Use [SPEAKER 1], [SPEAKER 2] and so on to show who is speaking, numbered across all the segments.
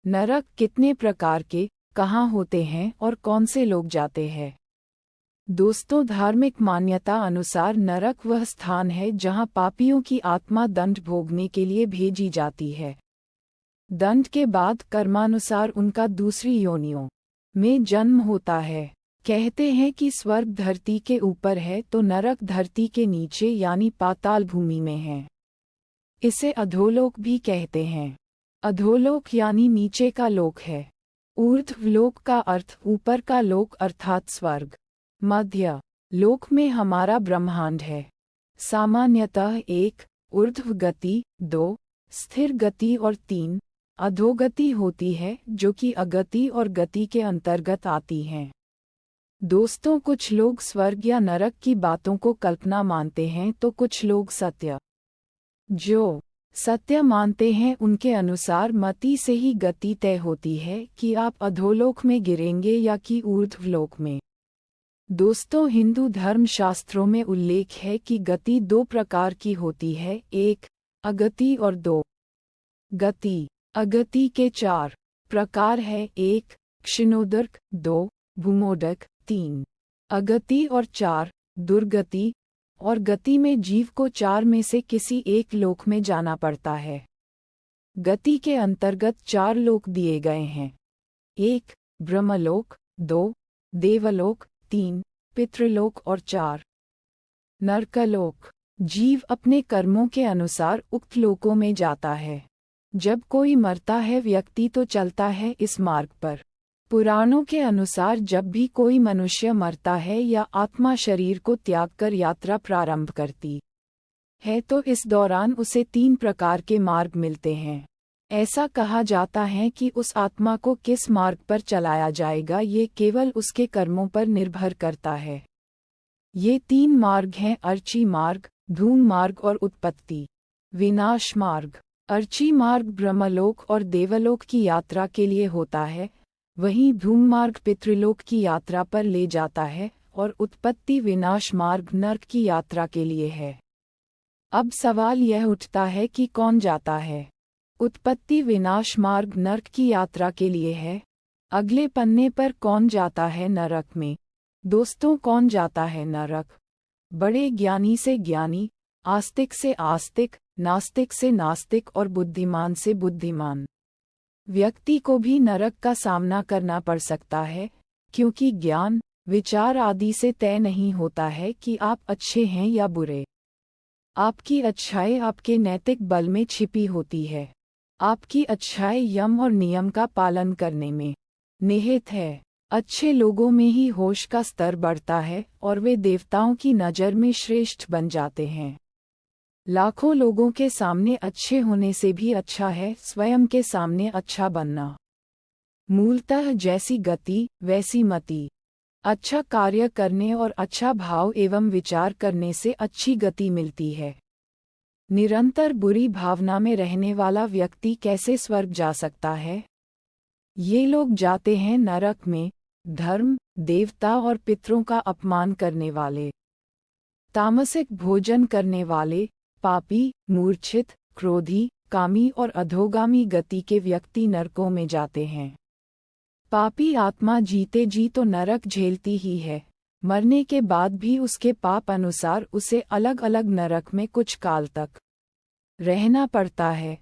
[SPEAKER 1] नरक कितने प्रकार के, कहाँ होते हैं और कौन से लोग जाते हैं? दोस्तों, धार्मिक मान्यता अनुसार नरक वह स्थान है जहाँ पापियों की आत्मा दंड भोगने के लिए भेजी जाती है। दंड के बाद कर्मानुसार उनका दूसरी योनियों में जन्म होता है। कहते हैं कि स्वर्ग धरती के ऊपर है तो नरक धरती के नीचे यानी पाताल भूमि में है। इसे अधोलोक भी कहते हैं। अधोलोक यानी नीचे का लोक है। ऊर्ध्वलोक का अर्थ ऊपर का लोक अर्थात स्वर्ग। मध्य लोक में हमारा ब्रह्मांड है। सामान्यतः 1 ऊर्ध्व गति, 2 स्थिर गति और 3 अधोगति होती है, जो कि अगति और गति के अंतर्गत आती हैं। दोस्तों, कुछ लोग स्वर्ग या नरक की बातों को कल्पना मानते हैं तो कुछ लोग सत्य। जो सत्य मानते हैं उनके अनुसार मति से ही गति तय होती है कि आप अधोलोक में गिरेंगे या कि ऊर्ध्वलोक में। दोस्तों, हिंदू धर्म शास्त्रों में उल्लेख है कि गति 2 प्रकार की होती है, 1 अगति और 2 गति। अगति के 4 प्रकार है, 1 क्षीणोदक, 2 भूमोदक, 3 अगति और 4 दुर्गति। और गति में जीव को 4 में से किसी एक लोक में जाना पड़ता है। गति के अंतर्गत 4 लोक दिए गए हैं, 1 ब्रह्मलोक, 2 देवलोक, 3 पितृलोक और 4 नरकलोक। जीव अपने कर्मों के अनुसार उक्त लोकों में जाता है। जब कोई मरता है व्यक्ति तो चलता है इस मार्ग पर। पुराणों के अनुसार जब भी कोई मनुष्य मरता है या आत्मा शरीर को त्याग कर यात्रा प्रारंभ करती है तो इस दौरान उसे 3 प्रकार के मार्ग मिलते हैं। ऐसा कहा जाता है कि उस आत्मा को किस मार्ग पर चलाया जाएगा ये केवल उसके कर्मों पर निर्भर करता है। ये 3 मार्ग हैं, अर्ची मार्ग, धूम मार्ग और उत्पत्ति विनाश मार्ग। अर्ची मार्ग ब्रह्मलोक और देवलोक की यात्रा के लिए होता है, वहीं धूम मार्ग पितृलोक की यात्रा पर ले जाता है और उत्पत्ति विनाश मार्ग नर्क की यात्रा के लिए है। अब सवाल यह उठता है कि कौन जाता है? उत्पत्ति विनाश मार्ग नर्क की यात्रा के लिए है। अगले पन्ने पर कौन जाता है नरक में? दोस्तों, कौन जाता है नरक? बड़े ज्ञानी से ज्ञानी, आस्तिक से आस्तिक, नास्तिक से नास्तिक और बुद्धिमान से बुद्धिमान व्यक्ति को भी नरक का सामना करना पड़ सकता है, क्योंकि ज्ञान, विचार आदि से तय नहीं होता है कि आप अच्छे हैं या बुरे। आपकी अच्छाई आपके नैतिक बल में छिपी होती है। आपकी अच्छाई यम और नियम का पालन करने में निहित है। अच्छे लोगों में ही होश का स्तर बढ़ता है और वे देवताओं की नज़र में श्रेष्ठ बन जाते हैं। लाखों लोगों के सामने अच्छे होने से भी अच्छा है स्वयं के सामने अच्छा बनना। मूलतः जैसी गति वैसी मति। अच्छा कार्य करने और अच्छा भाव एवं विचार करने से अच्छी गति मिलती है। निरंतर बुरी भावना में रहने वाला व्यक्ति कैसे स्वर्ग जा सकता है? ये लोग जाते हैं नरक में, धर्म, देवता और पितरों का अपमान करने वाले, तामसिक भोजन करने वाले, पापी, मूर्छित, क्रोधी, कामी और अधोगामी गति के व्यक्ति नरकों में जाते हैं। पापी आत्मा जीते जी तो नरक झेलती ही है, मरने के बाद भी उसके पाप अनुसार उसे अलग अलग नरक में कुछ काल तक रहना पड़ता है।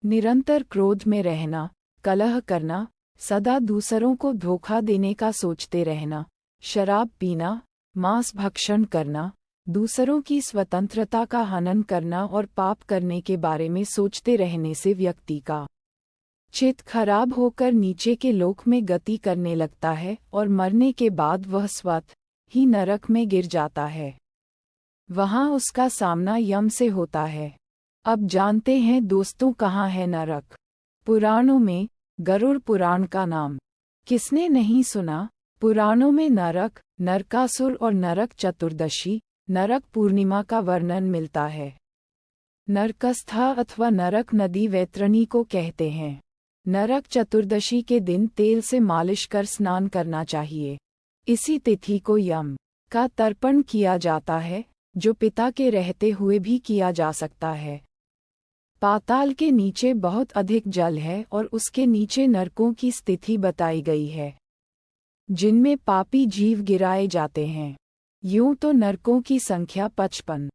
[SPEAKER 1] निरंतर क्रोध में रहना, कलह करना, सदा दूसरों को धोखा देने का सोचते रहना, शराब पीना, मांस भक्षण करना, दूसरों की स्वतंत्रता का हनन करना और पाप करने के बारे में सोचते रहने से व्यक्ति का चित्त खराब होकर नीचे के लोक में गति करने लगता है और मरने के बाद वह स्वतः ही नरक में गिर जाता है। वहाँ उसका सामना यम से होता है। अब जानते हैं दोस्तों कहाँ है नरक? पुराणों में। गरुड़ पुराण का नाम किसने नहीं सुना? पुराणों में नरक, नरकासुर और नरक चतुर्दशी, नरक पूर्णिमा का वर्णन मिलता है। नरकस्था अथवा नरक नदी वैतरणी को कहते हैं। नरक चतुर्दशी के दिन तेल से मालिश कर स्नान करना चाहिए। इसी तिथि को यम का तर्पण किया जाता है, जो पिता के रहते हुए भी किया जा सकता है। पाताल के नीचे बहुत अधिक जल है और उसके नीचे नरकों की स्थिति बताई गई है, जिनमें पापी जीव गिराए जाते हैं। यूं तो नरकों की संख्या 55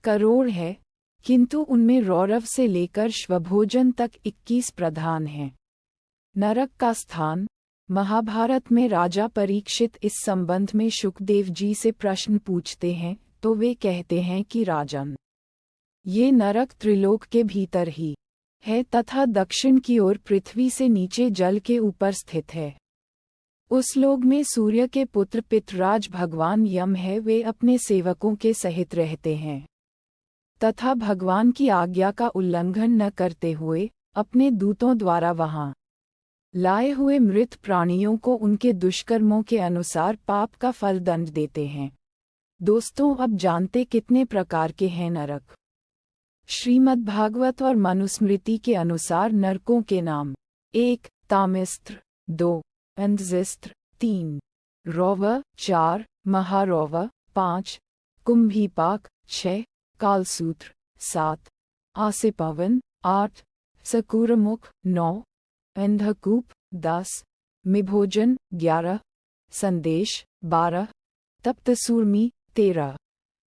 [SPEAKER 1] करोड़ है, किंतु उनमें रौरव से लेकर श्वभोजन तक 21 प्रधान हैं। नरक का स्थान। महाभारत में राजा परीक्षित इस संबंध में शुकदेव जी से प्रश्न पूछते हैं तो वे कहते हैं कि राजन, ये नरक त्रिलोक के भीतर ही है तथा दक्षिण की ओर पृथ्वी से नीचे जल के ऊपर स्थित है। उस लोक में सूर्य के पुत्र पितराज भगवान यम है, वे अपने सेवकों के सहित रहते हैं तथा भगवान की आज्ञा का उल्लंघन न करते हुए अपने दूतों द्वारा वहां लाए हुए मृत प्राणियों को उनके दुष्कर्मों के अनुसार पाप का फल दंड देते हैं। दोस्तों, अब जानते कितने प्रकार के हैं नरक। श्रीमद्भागवत और मनुस्मृति के अनुसार नरकों के नाम: 1 तामिस्त्र, 2 अंधजिस्त्र, 3 रौव, 4 महारौव, 5 कुंभीपाक, 6 कालसूत्र, 7 आसिपवन, 8 सकूरमुख, 9 अंधकूप, 10 मिभोजन, 11 संदेश, 12 तप्तसूर्मी, 13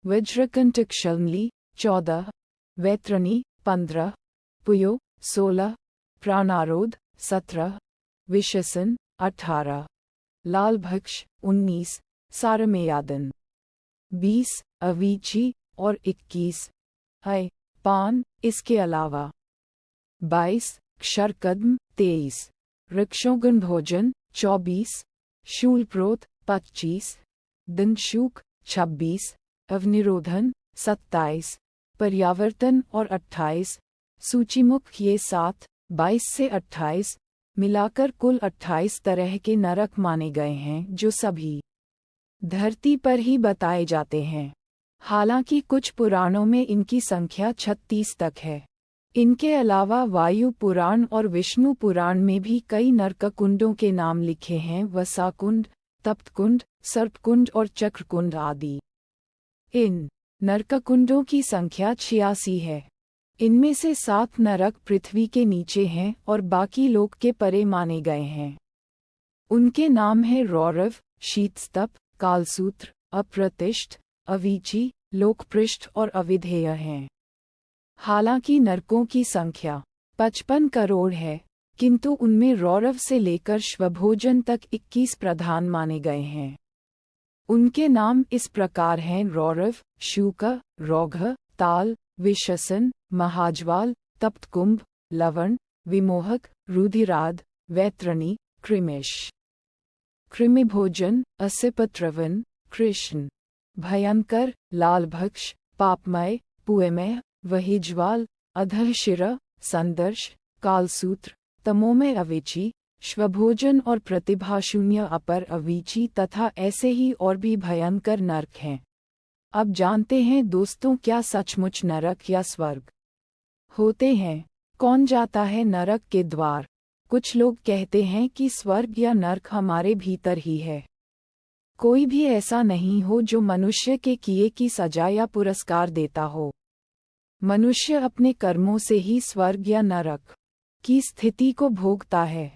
[SPEAKER 1] वज्रकंटकशल्मली, 14 वैत्रणी, 15 पुयो, 16 प्राणारोध, 17 विशसन, 18 लालभक्ष, 19 सारमेयादन, 20 अवीची और 21 है पान। इसके अलावा 22 क्षरकद्म, 23 वृक्षोगन भोजन, 24 शूलप्रोत, 25 दंशूक, 26 अवनिरोधन, 27 पर्यावर्तन और 28 सूचीमुख। ये 22 से 28 मिलाकर कुल 28 तरह के नरक माने गए हैं, जो सभी धरती पर ही बताए जाते हैं। हालांकि कुछ पुराणों में इनकी संख्या 36 तक है। इनके अलावा वायु पुराण और विष्णु पुराण में भी कई नरककुंडों के नाम लिखे हैं: वसाकुंड, तप्तकुंड, सर्पकुंड और चक्रकुंड आदि। इन नरककुंडों की संख्या 86 है। इनमें से 7 नरक पृथ्वी के नीचे हैं और बाकी लोक के परे माने गए हैं। उनके नाम हैं रौरव, शीतस्तप, कालसूत्र, अप्रतिष्ठ, अवीची, लोकपृष्ठ और अविधेय हैं। हालांकि नरकों की संख्या 55 करोड़ है, किंतु उनमें रौरव से लेकर श्वभोजन तक 21 प्रधान माने गए हैं। उनके नाम इस प्रकार हैं: रौरव, शूक, रौघ, ताल, विशसन, महाज्वाल, तप्तकुंभ, लवण, विमोहक, रुधिराद, वैत्रणी, कृमिश, कृमिभोजन, असिपत्रवन, कृष्ण, भयंकर, लालभक्ष, पापमय, पुएमय, वहिज्वाल, अधःशिर, संदर्श, कालसूत्र, तमोमय अविची, श्वभोजन और प्रतिभाशून्य अपर अवीची तथा ऐसे ही और भी भयंकर नरक हैं। अब जानते हैं दोस्तों, क्या सचमुच नरक या स्वर्ग होते हैं? कौन जाता है नरक के द्वार? कुछ लोग कहते हैं कि स्वर्ग या नरक हमारे भीतर ही है। कोई भी ऐसा नहीं हो जो मनुष्य के किए की सजा या पुरस्कार देता हो। मनुष्य अपने कर्मों से ही स्वर्ग या नरक की स्थिति को भोगता है।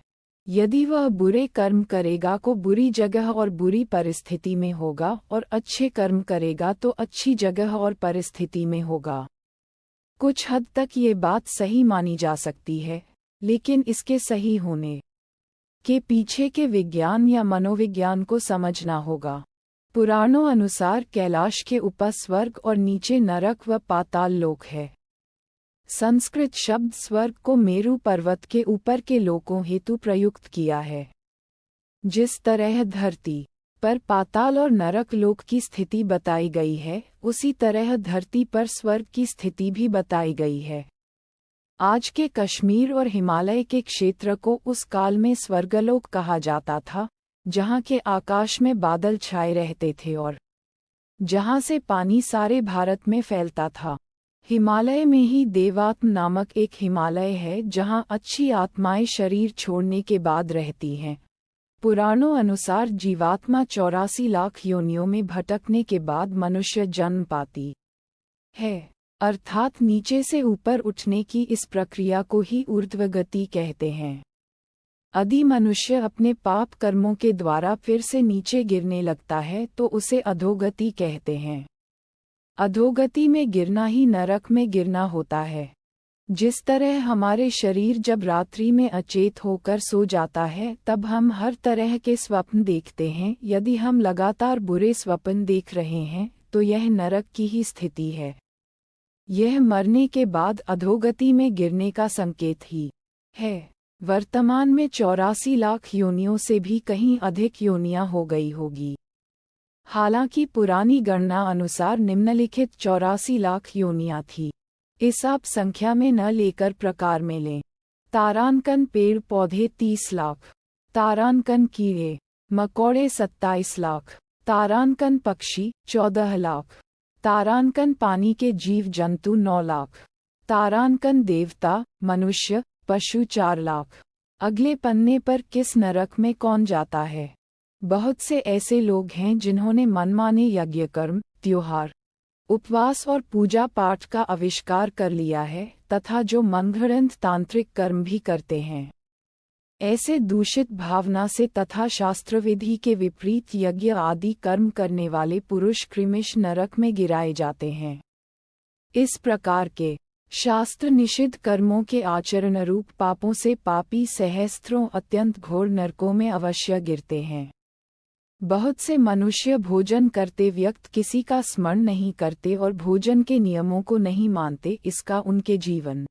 [SPEAKER 1] यदि वह बुरे कर्म करेगा तो बुरी जगह और बुरी परिस्थिति में होगा, और अच्छे कर्म करेगा तो अच्छी जगह और परिस्थिति में होगा। कुछ हद तक ये बात सही मानी जा सकती है, लेकिन इसके सही होने के पीछे के विज्ञान या मनोविज्ञान को समझना होगा। पुराणों अनुसार कैलाश के ऊपर स्वर्ग और नीचे नरक व पाताल लोक है। संस्कृत शब्द स्वर्ग को मेरु पर्वत के ऊपर के लोकों हेतु प्रयुक्त किया है। जिस तरह धरती पर पाताल और नरक लोक की स्थिति बताई गई है, उसी तरह धरती पर स्वर्ग की स्थिति भी बताई गई है। आज के कश्मीर और हिमालय के क्षेत्र को उस काल में स्वर्गलोक कहा जाता था, जहाँ के आकाश में बादल छाए रहते थे और जहाँ से पानी सारे भारत में फैलता था। हिमालय में ही देवात्म नामक एक हिमालय है, जहाँ अच्छी आत्माएं शरीर छोड़ने के बाद रहती हैं। पुराणों अनुसार जीवात्मा 84 लाख योनियों में भटकने के बाद मनुष्य जन्म पाती है। अर्थात नीचे से ऊपर उठने की इस प्रक्रिया को ही ऊर्ध्वगति कहते हैं। यदि मनुष्य अपने पाप कर्मों के द्वारा फिर से नीचे गिरने लगता है तो उसे अधोगति कहते हैं। अधोगति में गिरना ही नरक में गिरना होता है। जिस तरह हमारे शरीर जब रात्रि में अचेत होकर सो जाता है तब हम हर तरह के स्वप्न देखते हैं। यदि हम लगातार बुरे स्वप्न देख रहे हैं तो यह नरक की ही स्थिति है। यह मरने के बाद अधोगति में गिरने का संकेत ही है। वर्तमान में 84 लाख योनियों से भी कहीं अधिक योनियां हो गई होगी। हालांकि पुरानी गणना अनुसार निम्नलिखित 84 लाख योनियां थी। इस आप संख्या में न लेकर प्रकार में लें। तारांकन पेड़ पौधे 30 लाख, तारांकन कीड़े मकोड़े 27 लाख, तारांकन पक्षी 14 लाख, तारांकन पानी के जीव जंतु 9 लाख, तारांकन देवता मनुष्य पशु 4 लाख। अगले पन्ने पर किस नरक में कौन जाता है? बहुत से ऐसे लोग हैं जिन्होंने मनमाने यज्ञ कर्म, त्योहार, उपवास और पूजा पाठ का आविष्कार कर लिया है तथा जो मनगढ़ंत तांत्रिक कर्म भी करते हैं। ऐसे दूषित भावना से तथा शास्त्रविधि के विपरीत यज्ञ आदि कर्म करने वाले पुरुष कृमिश नरक में गिराए जाते हैं। इस प्रकार के शास्त्र निषिद्ध कर्मों के आचरण रूप पापों से पापी सहस्त्रों अत्यंत घोर नरकों में अवश्य गिरते हैं। बहुत से मनुष्य भोजन करते वक्त किसी का स्मरण नहीं करते और भोजन के नियमों को नहीं मानते। इसका उनके जीवन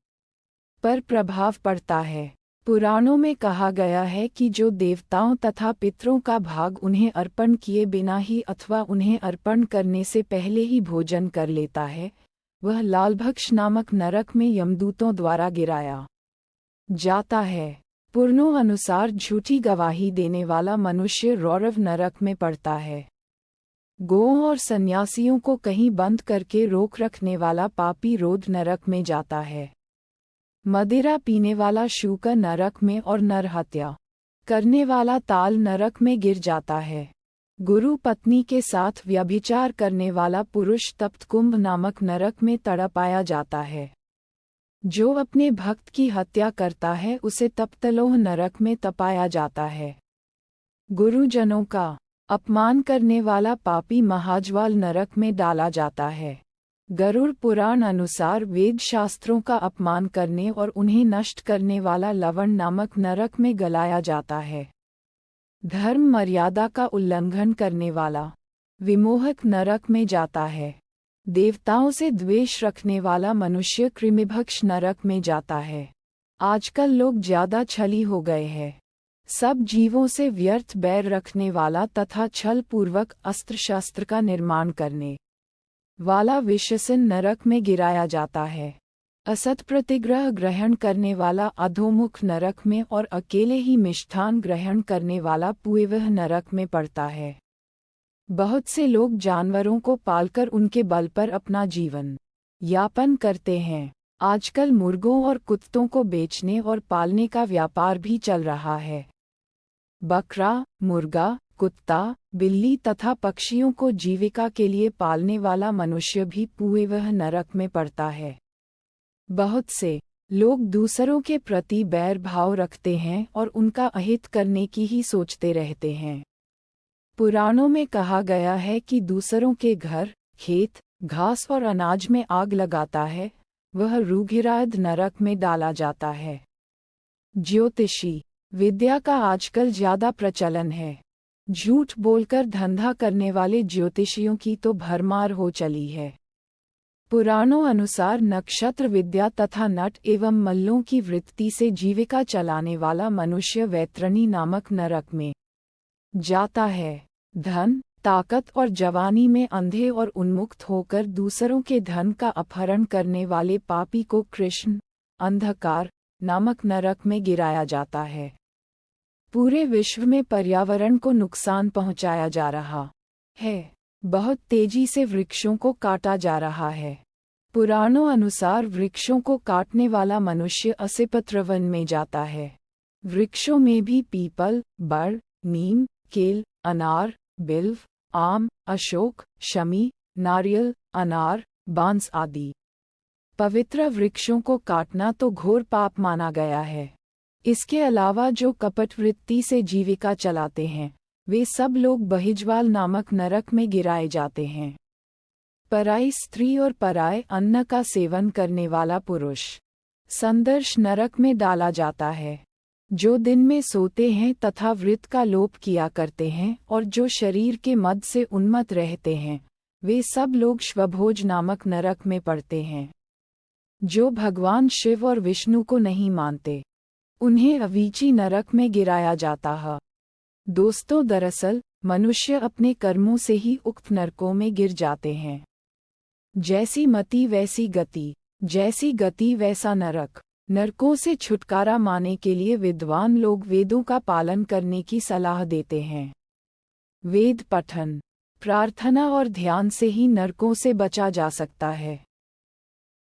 [SPEAKER 1] पर प्रभाव पड़ता है। पुराणों में कहा गया है कि जो देवताओं तथा पितरों का भाग उन्हें अर्पण किए बिना ही अथवा उन्हें अर्पण करने से पहले ही भोजन कर लेता है, वह लालभक्ष नामक नरक में यमदूतों द्वारा गिराया जाता है। पुराणों अनुसार झूठी गवाही देने वाला मनुष्य रौरव नरक में पड़ता है। गौओं और सन्यासियों को कहीं बंद करके रोक रखने वाला पापी रोध नरक में जाता है। मदिरा पीने वाला शूकर नरक में और नर हत्या करने वाला ताल नरक में गिर जाता है। गुरु पत्नी के साथ व्यभिचार करने वाला पुरुष तप्तकुंभ नामक नरक में तड़पाया जाता है। जो अपने भक्त की हत्या करता है उसे तप्तलोह नरक में तपाया जाता है। गुरुजनों का अपमान करने वाला पापी महाज्वाल नरक में डाला जाता है। गरुड़ पुराण अनुसार वेद शास्त्रों का अपमान करने और उन्हें नष्ट करने वाला लवण नामक नरक में गलाया जाता है। धर्म मर्यादा का उल्लंघन करने वाला विमोहक नरक में जाता है। देवताओं से द्वेष रखने वाला मनुष्य कृमिभक्ष नरक में जाता है। आजकल लोग ज्यादा छली हो गए हैं। सब जीवों से व्यर्थ बैर रखने वाला तथा छल पूर्वक अस्त्र शस्त्र का निर्माण करने वाला विषसन नरक में गिराया जाता है। असत प्रतिग्रह ग्रहण करने वाला अधोमुख नरक में और अकेले ही मिष्ठान ग्रहण करने वाला पुएवह नरक में पड़ता है। बहुत से लोग जानवरों को पालकर उनके बल पर अपना जीवन यापन करते हैं। आजकल मुर्गों और कुत्तों को बेचने और पालने का व्यापार भी चल रहा है। बकरा, मुर्गा, कुत्ता, बिल्ली तथा पक्षियों को जीविका के लिए पालने वाला मनुष्य भी पुएवह नरक में पड़ता है। बहुत से लोग दूसरों के प्रति बैर भाव रखते हैं और उनका अहित करने की ही सोचते रहते हैं। पुराणों में कहा गया है कि दूसरों के घर, खेत, घास और अनाज में आग लगाता है, वह रुधिराद नरक में डाला जाता है। ज्योतिषी विद्या का आजकल ज्यादा प्रचलन है। झूठ बोलकर धंधा करने वाले ज्योतिषियों की तो भरमार हो चली है। पुराणों अनुसार नक्षत्र विद्या तथा नट एवं मल्लों की वृत्ति से जीविका चलाने वाला मनुष्य वैतरणी नामक नरक में जाता है। धन, ताकत और जवानी में अंधे और उन्मुक्त होकर दूसरों के धन का अपहरण करने वाले पापी को कृष्ण अंधकार नामक नरक में गिराया जाता है। पूरे विश्व में पर्यावरण को नुकसान पहुंचाया जा रहा है। बहुत तेजी से वृक्षों को काटा जा रहा है। पुराणों अनुसार वृक्षों को काटने वाला मनुष्य असिपत्र वन में जाता है। वृक्षों में भी पीपल, बड़, नीम, केल, अनार, बिल्व, आम, अशोक, शमी, नारियल, अनार, बांस आदि पवित्र वृक्षों को काटना तो घोर पाप माना गया है। इसके अलावा जो कपट वृत्ति से जीविका चलाते हैं वे सब लोग बहिज्वाल नामक नरक में गिराए जाते हैं। पराई स्त्री और पराये अन्न का सेवन करने वाला पुरुष संदर्श नरक में डाला जाता है। जो दिन में सोते हैं तथा वृत्त का लोप किया करते हैं और जो शरीर के मद से उन्मत्त रहते हैं वे सब लोग श्वभोज नामक नरक में पड़ते हैं। जो भगवान शिव और विष्णु को नहीं मानते उन्हें अवीची नरक में गिराया जाता है। दोस्तों, दरअसल मनुष्य अपने कर्मों से ही उक्त नरकों में गिर जाते हैं। जैसी मति वैसी गति, जैसी गति वैसा नरक। नरकों से छुटकारा पाने के लिए विद्वान लोग वेदों का पालन करने की सलाह देते हैं। वेद पठन, प्रार्थना और ध्यान से ही नरकों से बचा जा सकता है।